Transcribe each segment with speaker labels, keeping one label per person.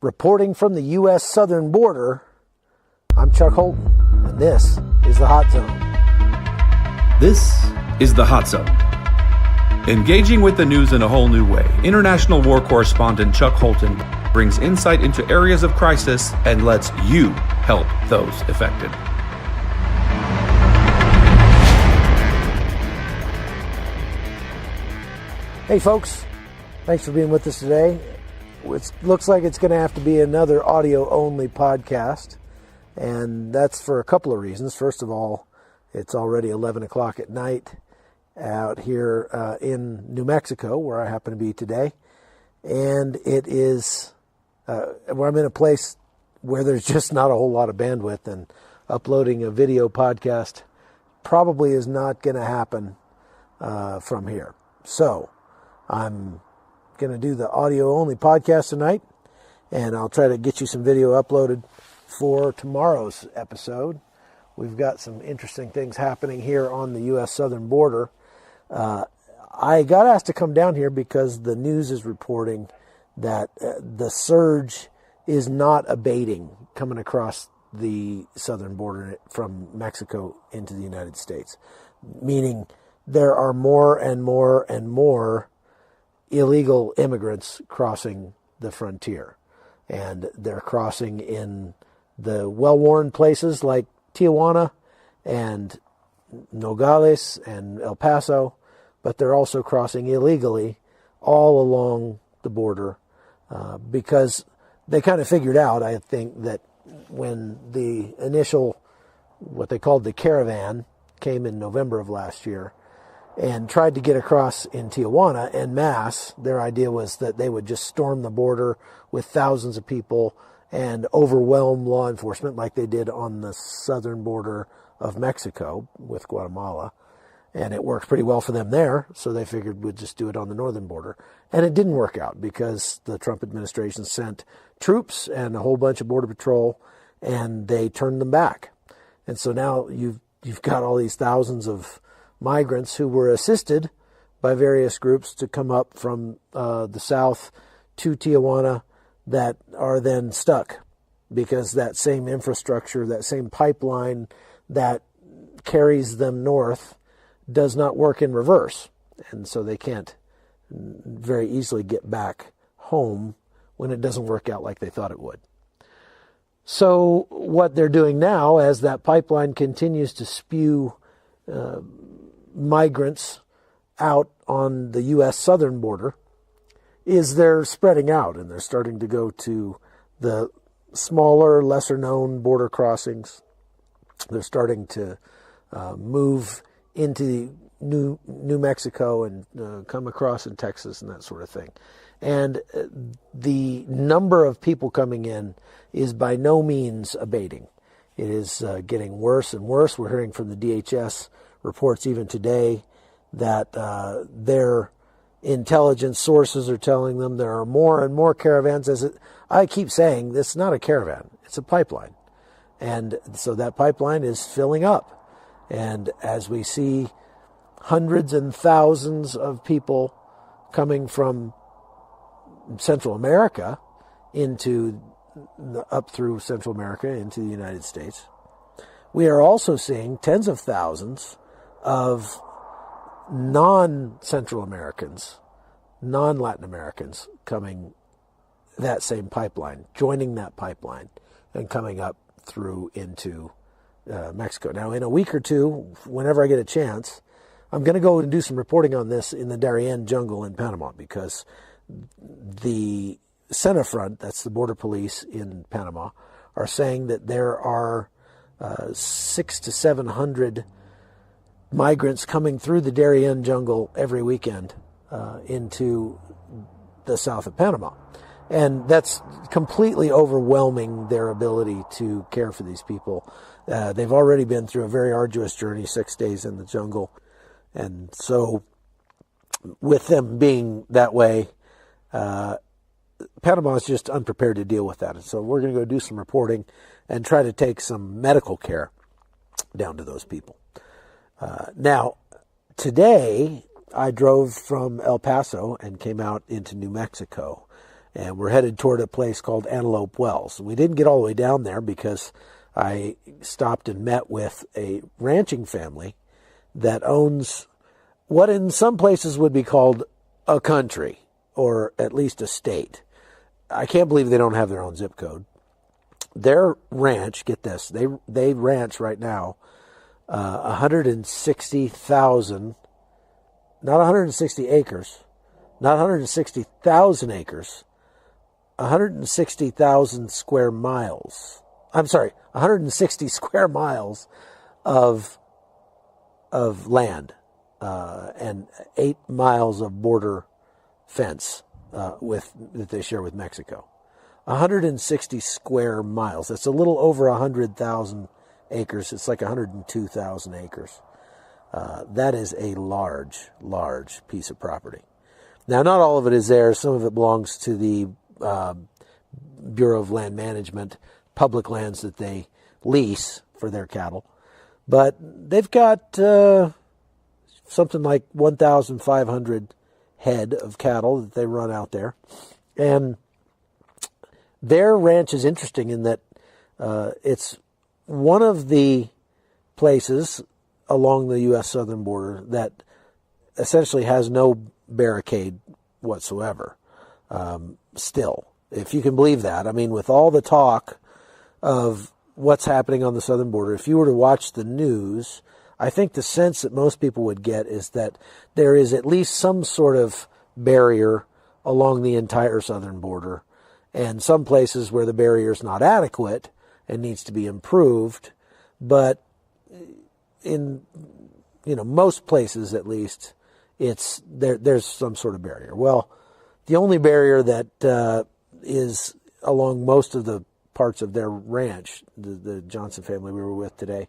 Speaker 1: Reporting from the U.S. southern border, I'm Chuck Holton, and this is the Hot Zone.
Speaker 2: This is the Hot Zone. Engaging with the news in a whole new way, international war correspondent Chuck Holton brings insight into areas of crisis and lets you help those affected.
Speaker 1: Hey folks, thanks for being with us today. It looks like it's going to have to be another audio-only podcast, and that's for a couple of reasons. First of all, it's already 11 o'clock at night out here in New Mexico, where I happen to be today, and it is where I'm in a place where there's just not a whole lot of bandwidth, and uploading a video podcast probably is not going to happen from here. So I'm going to do the audio-only podcast tonight, and I'll try to get you some video uploaded for tomorrow's episode. We've got some interesting things happening here on the U.S. southern border. I got asked to come down here because the news is reporting that the surge is not abating coming across the southern border from Mexico into the United States, meaning there are more and more and more illegal immigrants crossing the frontier, and they're crossing in the well-worn places like Tijuana and Nogales and El Paso, but they're also crossing illegally all along the border because they kind of figured out, I think, that when the initial, what they called the caravan, came in November of last year and tried to get across in Tijuana en masse, their idea was that they would just storm the border with thousands of people and overwhelm law enforcement like they did on the southern border of Mexico with Guatemala. And it worked pretty well for them there, so they figured we'd just do it on the northern border. And it didn't work out because the Trump administration sent troops and a whole bunch of Border Patrol, and they turned them back. And so now you've got all these thousands of migrants who were assisted by various groups to come up from the south to Tijuana that are then stuck because that same infrastructure, that same pipeline that carries them north does not work in reverse. And so they can't very easily get back home when it doesn't work out like they thought it would. So what they're doing now, as that pipeline continues to spew migrants out on the U.S. southern border, is they're spreading out, and they're starting to go to the smaller, lesser-known border crossings. They're starting to move into New Mexico and come across in Texas and that sort of thing. And the number of people coming in is by no means abating. It is getting worse and worse. We're hearing from the DHS reports even today that their intelligence sources are telling them there are more and more caravans. I keep saying, it's not a caravan, it's a pipeline. And so that pipeline is filling up. And as we see hundreds and thousands of people coming from Central America up through Central America into the United States, we are also seeing tens of thousands of non-Central Americans, non-Latin Americans coming that same pipeline, joining that pipeline and coming up through into Mexico. Now, in a week or two, whenever I get a chance, I'm going to go and do some reporting on this in the Darien jungle in Panama, because the Senafront, that's the border police in Panama, are saying that there are 600 to 700 migrants coming through the Darien jungle every weekend into the south of Panama. And that's completely overwhelming their ability to care for these people. They've already been through a very arduous journey, 6 days in the jungle. And so with them being that way, Panama is just unprepared to deal with that. And so we're going to go do some reporting and try to take some medical care down to those people. Now, today I drove from El Paso and came out into New Mexico. and we're headed toward a place called Antelope Wells. We didn't get all the way down there because I stopped and met with a ranching family that owns what in some places would be called a country, or at least a state. I can't believe they don't have their own zip code. Their ranch, get this, they ranch right now 160,000, not 160 acres, not 160,000 acres, 160,000 square miles. I'm sorry, 160 square miles of land and 8 miles of border fence that they share with Mexico. 160 square miles. That's a little over 100,000 acres. It's like 102,000 acres. That is a large, large piece of property. Now, not all of it is there. Some of it belongs to the Bureau of Land Management, public lands that they lease for their cattle. But they've got something like 1,500 head of cattle that they run out there. And their ranch is interesting in that it's one of the places along the U.S. southern border that essentially has no barricade whatsoever. Still, if you can believe that. I mean, with all the talk of what's happening on the southern border, if you were to watch the news, I think the sense that most people would get is that there is at least some sort of barrier along the entire southern border, and some places where the barrier is not adequate and needs to be improved, but in most places at least, it's there's some sort of barrier. Well, the only barrier that is along most of the parts of their ranch, the Johnson family we were with today,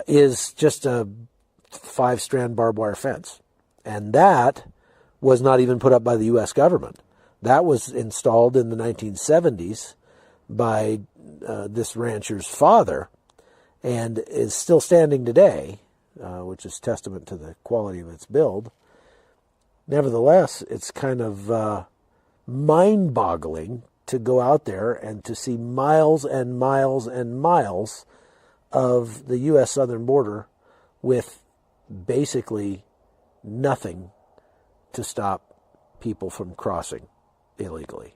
Speaker 1: is just a 5-strand barbed wire fence. And that was not even put up by the U.S. government. That was installed in the 1970s by this rancher's father and is still standing today, which is testament to the quality of its build. Nevertheless, it's kind of mind-boggling to go out there and to see miles and miles and miles of the U.S. southern border with basically nothing to stop people from crossing illegally,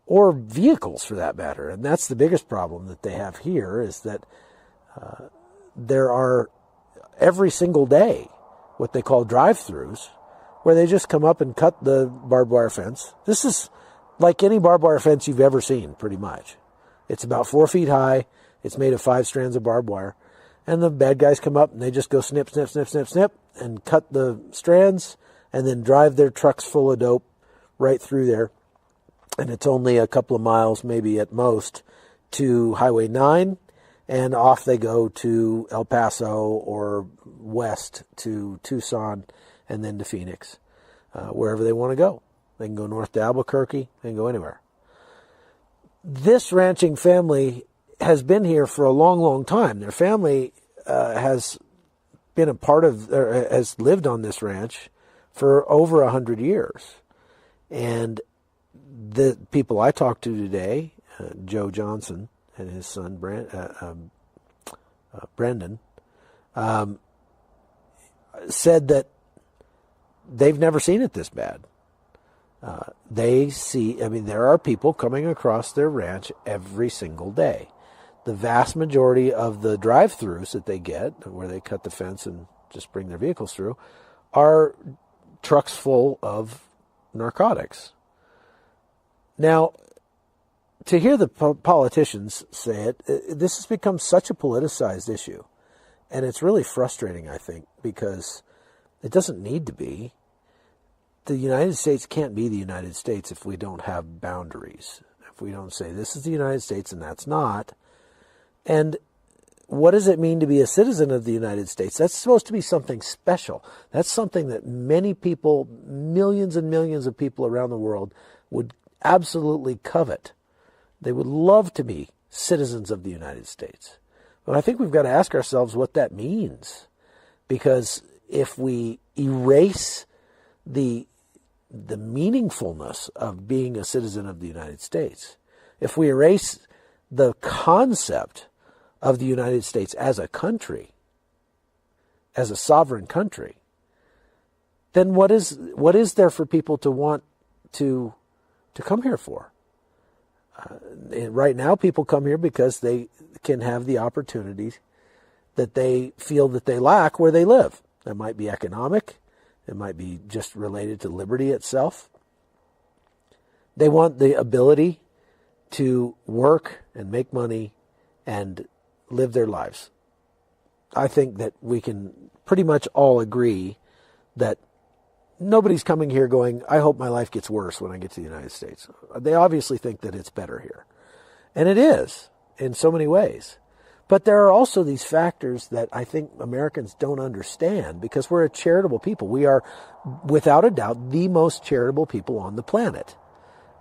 Speaker 1: or vehicles for that matter. And that's the biggest problem that they have here, is that there are every single day what they call drive-throughs, where they just come up and cut the barbed wire fence. This is like any barbed wire fence you've ever seen, pretty much. It's about 4 feet high. It's made of 5 strands of barbed wire. And the bad guys come up and they just go snip, snip, snip, snip, snip, and cut the strands and then drive their trucks full of dope right through there. And it's only a couple of miles, maybe at most, to Highway 9. And off they go to El Paso or west to Tucson and then to Phoenix, wherever they want to go. They can go north to Albuquerque. They can go anywhere. This ranching family has been here for a long, long time. Their family has been a part of, or has lived on this ranch for over 100 years. And the people I talked to today, Joe Johnson and his son Brendan, said that they've never seen it this bad. There are people coming across their ranch every single day. The vast majority of the drive-throughs that they get, where they cut the fence and just bring their vehicles through, are trucks full of narcotics. Now, to hear the politicians say it, this has become such a politicized issue. And it's really frustrating, I think, because it doesn't need to be. The United States can't be the United States if we don't have boundaries. If we don't say this is the United States and that's not. And what does it mean to be a citizen of the United States? That's supposed to be something special. That's something that many people, millions and millions of people around the world, would absolutely covet. They would love to be citizens of the United States. But I think we've got to ask ourselves what that means. Because if we erase the the meaningfulness of being a citizen of the United States, if we erase the concept of the United States as a country, as a sovereign country, then what is there for people to want to come here for? Right now, people come here because they can have the opportunities that they feel that they lack where they live. That might be economic. It might be just related to liberty itself. They want the ability to work and make money and live their lives. I think that we can pretty much all agree that nobody's coming here going, I hope my life gets worse when I get to the United States. They obviously think that it's better here. And it is in so many ways. But there are also these factors that I think Americans don't understand because we're a charitable people. We are, without a doubt, the most charitable people on the planet.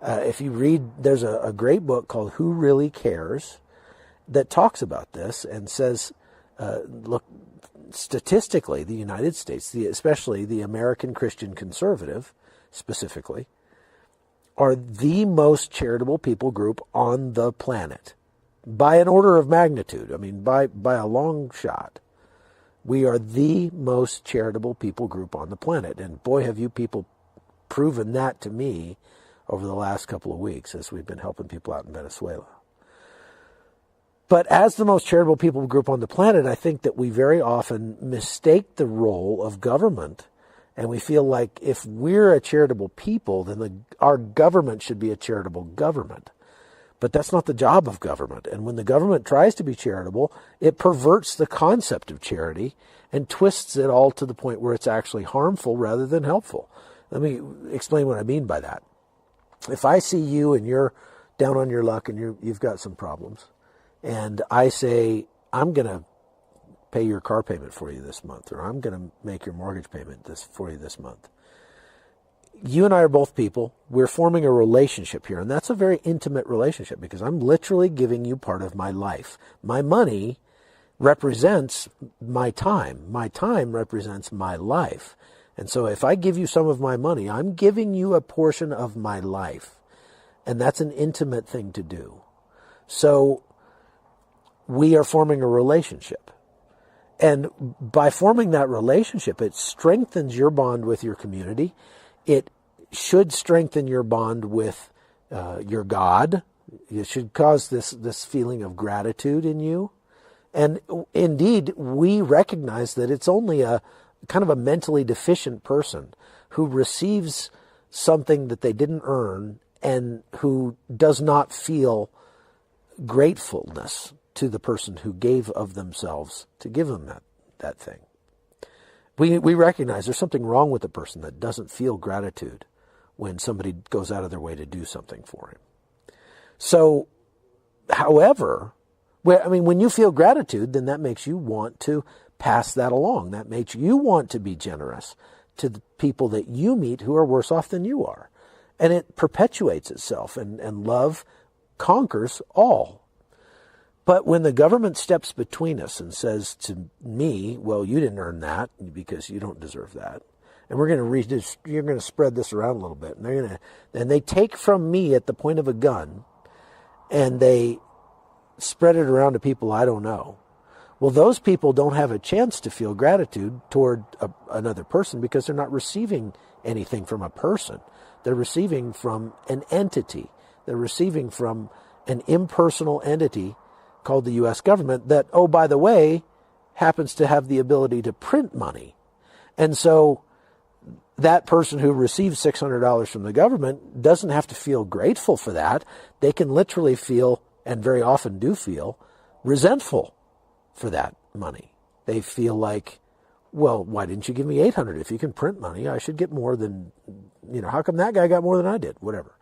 Speaker 1: If you read, there's a great book called Who Really Cares that talks about this and says, look, statistically, the United States, especially the American Christian conservative specifically, are the most charitable people group on the planet. By an order of magnitude, I mean, by a long shot. We are the most charitable people group on the planet. And boy, have you people proven that to me over the last couple of weeks as we've been helping people out in Venezuela. But as the most charitable people group on the planet, I think that we very often mistake the role of government. And we feel like if we're a charitable people, then our government should be a charitable government. But that's not the job of government. And when the government tries to be charitable, it perverts the concept of charity and twists it all to the point where it's actually harmful rather than helpful. Let me explain what I mean by that. If I see you and you're down on your luck and you've got some problems, and I say, I'm going to pay your car payment for you this month, or I'm going to make your mortgage payment for you this month. You and I are both people. We're forming a relationship here, and that's a very intimate relationship because I'm literally giving you part of my life. My money represents my time. My time represents my life. And so if I give you some of my money, I'm giving you a portion of my life. And that's an intimate thing to do. So we are forming a relationship. And by forming that relationship, it strengthens your bond with your community. It should strengthen your bond with your God. It should cause this feeling of gratitude in you. And indeed, we recognize that it's only a kind of a mentally deficient person who receives something that they didn't earn and who does not feel gratefulness to the person who gave of themselves to give them that thing. We recognize there's something wrong with the person that doesn't feel gratitude when somebody goes out of their way to do something for him. So, however, when you feel gratitude, then that makes you want to pass that along. That makes you want to be generous to the people that you meet who are worse off than you are. And it perpetuates itself, and love conquers all. But when the government steps between us and says to me, well, you didn't earn that because you don't deserve that. And we're going to you're going to spread this around a little bit. And they take from me at the point of a gun and they spread it around to people I don't know. Well, those people don't have a chance to feel gratitude toward another person because they're not receiving anything from a person. They're receiving from an entity. They're receiving from an impersonal entity called the U.S. government that, oh, by the way, happens to have the ability to print money. And so that person who receives $600 from the government doesn't have to feel grateful for that. They can literally feel, and very often do feel, resentful for that money. They feel like, well, why didn't you give me $800? If you can print money, I should get more than, how come that guy got more than I did? Whatever.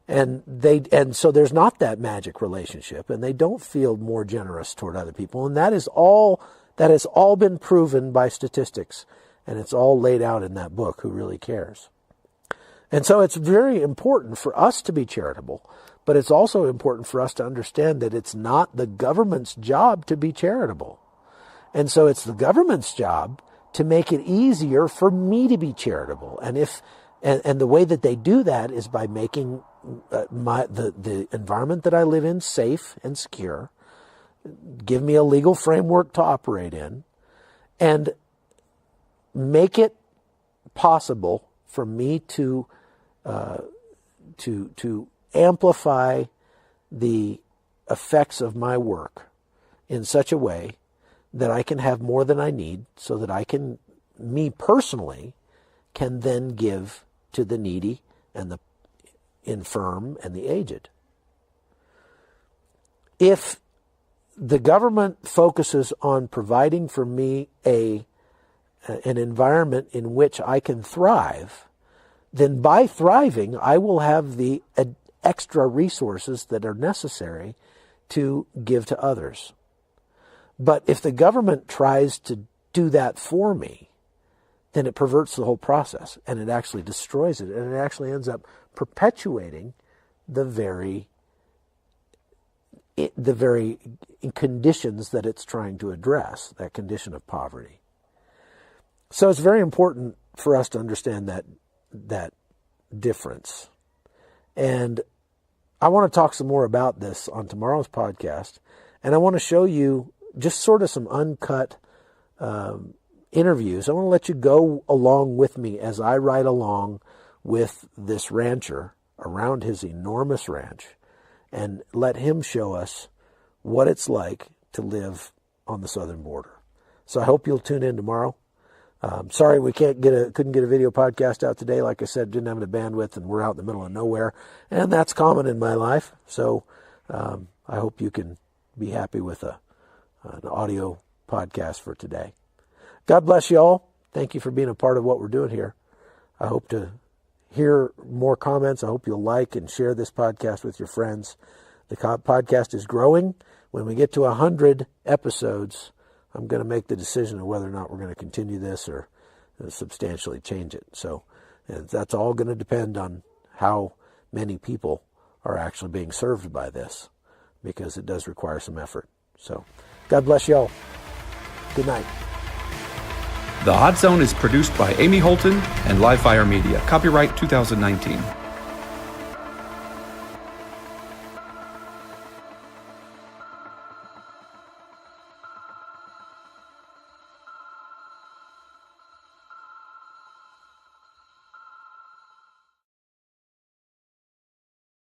Speaker 1: And so there's not that magic relationship, and they don't feel more generous toward other people. And that has all been proven by statistics, and it's all laid out in that book, Who Really Cares? And so it's very important for us to be charitable, but it's also important for us to understand that it's not the government's job to be charitable. And so it's the government's job to make it easier for me to be charitable. And if And the way that they do that is by making the environment that I live in safe and secure, give me a legal framework to operate in, and make it possible for me to amplify the effects of my work in such a way that I can have more than I need, so that I can, me personally, can then give to the needy and the infirm and the aged. If the government focuses on providing for me an environment in which I can thrive, then by thriving, I will have the extra resources that are necessary to give to others. But if the government tries to do that for me, then it perverts the whole process, and it actually destroys it, and it actually ends up perpetuating the very conditions that it's trying to address, that condition of poverty. So it's very important for us to understand that difference. And I want to talk some more about this on tomorrow's podcast, and I want to show you just sort of some uncut interviews. I want to let you go along with me as I ride along with this rancher around his enormous ranch, and let him show us what it's like to live on the southern border. So I hope you'll tune in tomorrow. Sorry we couldn't get a video podcast out today. Like I said, didn't have the bandwidth, and we're out in the middle of nowhere, and that's common in my life. So I hope you can be happy with an audio podcast for today. God bless you all. Thank you for being a part of what we're doing here. I hope to hear more comments. I hope you'll like and share this podcast with your friends. The podcast is growing. When we get to 100 episodes, I'm going to make the decision of whether or not we're going to continue this or substantially change it. So that's all going to depend on how many people are actually being served by this, because it does require some effort. So God bless you all. Good night.
Speaker 2: The Hot Zone is produced by Amy Holton and Livefire Media. Copyright 2019.